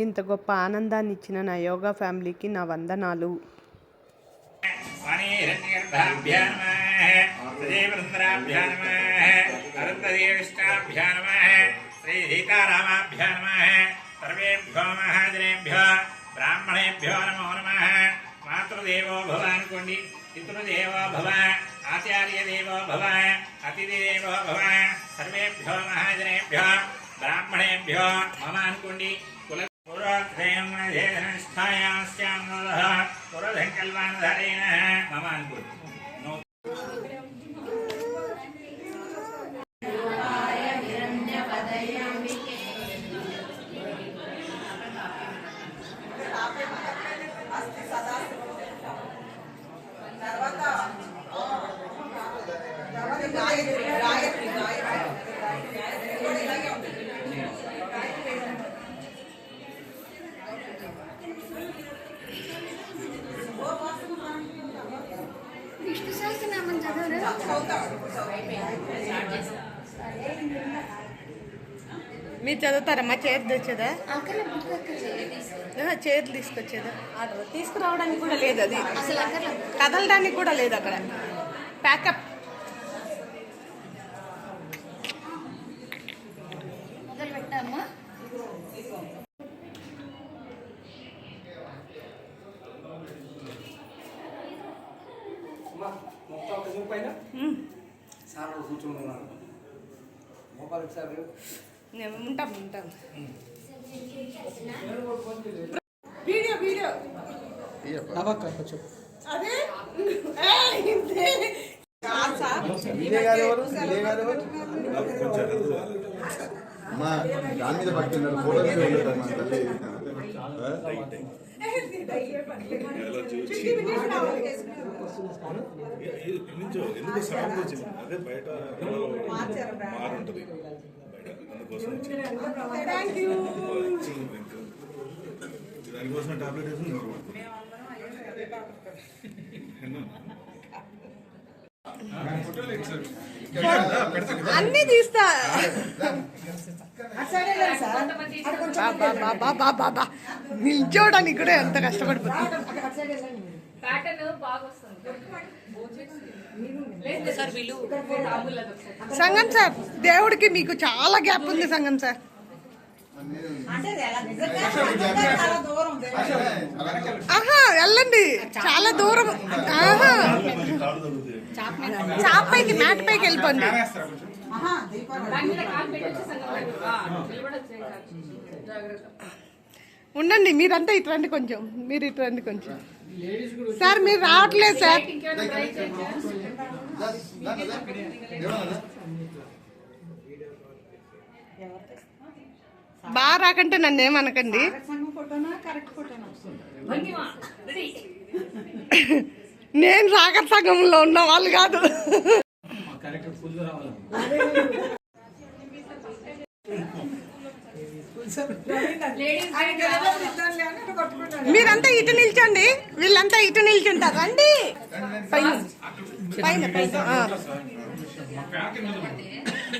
ఇంత గొప్ప ఆనందాన్ని ఇచ్చిన నా యోగా ఫ్యామిలీకి నా వందనాలు. బ్రాహ్మణేభ్యో నమో నమః. మాతృదేవో భవ అనుకోండి, పితృదేవో భవ, ఆచార్య దేవో భవ, అతిథిదేవో భవ. సర్వేభ్యో మహాజనేభ్యో బ్రాహ్మణేభ్యో మమ అనుకోండి. పురధంకల్వానధారేణ మమ అనుకోండి. మీరు చదువుతారమ్మా? చేతి తెచ్చేదా? చేతులు తీసుకొచ్చేదా? తీసుకురావడానికి కూడా లేదు, అది కదలడానికి కూడా లేదు అక్కడ. ప్యాకప్ ఉంటాం. వీడియో వీడియో అదే మా దాని మీద పట్టుకున్నారు, ఫోటో మీద ఉంటారు మా తల్లి. ఎందుకు సాగు వచ్చింది అదే బయట మారుంటది. దానికోసం టాబ్లెట్ వేసి అన్ని తీస్తా. నిల్చోడానికి కూడా ఎంత కష్టపడిపోతుంది. సంగం సార్, దేవుడికి మీకు చాలా గ్యాప్ ఉంది సంగం సార్. ఆహా వెళ్ళండి, చాలా దూరం. ఆహా చాపైకి మ్యాట్ పైకి వెళ్ళిపోండి. ఉండండి, మీరంతా ఇటు రండి కొంచెం, మీరు ఇటు రండి కొంచెం. సార్ మీరు రావట్లేదు సార్. బాగా రాకంటే నన్ను ఏమనకండి. నేను సాగర్ సంఘంలో ఉన్న వాళ్ళు కాదు. మీరంతా ఇటు నిల్చోండి, వీళ్ళంతా ఇటు నిల్చుంటారు. రండి పైన పైన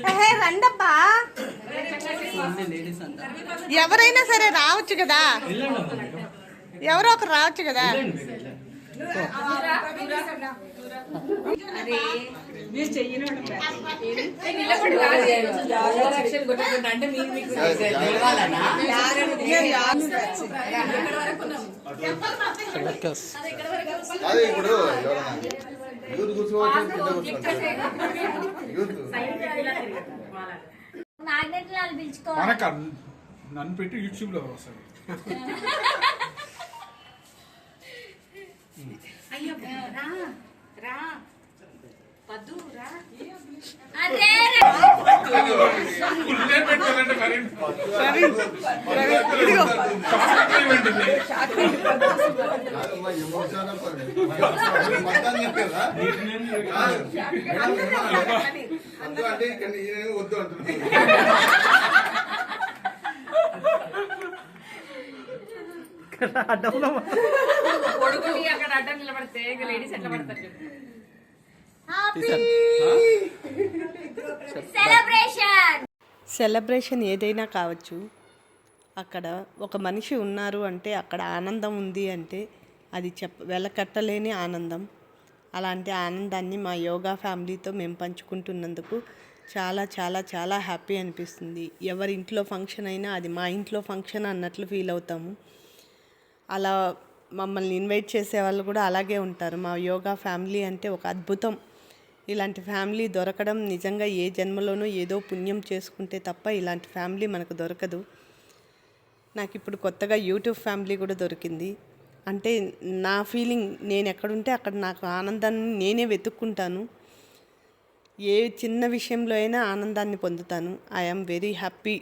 పైన రండబ్బా. ఎవరైనా సరే రావచ్చు కదా, ఎవరో ఒకరు రావచ్చు కదా. ఇప్పుడు నన్ను పెట్టి యూట్యూబ్ లో వస్తాడు. అయ్యో రా రా పద్దు రా. వద్దు అంటున్నాను. సెలబ్రేషన్ ఏదైనా కావచ్చు, అక్కడ ఒక మనిషి ఉన్నారు అంటే అక్కడ ఆనందం ఉంది అంటే అది వెలకట్టలేని ఆనందం. అలాంటి ఆనందాన్ని మా యోగా ఫ్యామిలీతో మేము పంచుకుంటున్నందుకు చాలా చాలా చాలా హ్యాపీ అనిపిస్తుంది. ఎవరి ఇంట్లో ఫంక్షన్ అయినా అది మా ఇంట్లో ఫంక్షన్ అన్నట్లు ఫీల్ అవుతాము. అలా మమ్మల్ని ఇన్వైట్ చేసే వాళ్ళు కూడా అలాగే ఉంటారు. మా యోగా ఫ్యామిలీ అంటే ఒక అద్భుతం. ఇలాంటి ఫ్యామిలీ దొరకడం నిజంగా ఏ జన్మలోనూ ఏదో పుణ్యం చేసుకుంటే తప్ప ఇలాంటి ఫ్యామిలీ మనకు దొరకదు. నాకు ఇప్పుడు కొత్తగా యూట్యూబ్ ఫ్యామిలీ కూడా దొరికింది. అంటే నా ఫీలింగ్, నేను ఎక్కడుంటే అక్కడ నాకు ఆనందాన్ని నేనే వెతుక్కుంటాను. ఏ చిన్న విషయంలో అయినా ఆనందాన్ని పొందుతాను. I am very happy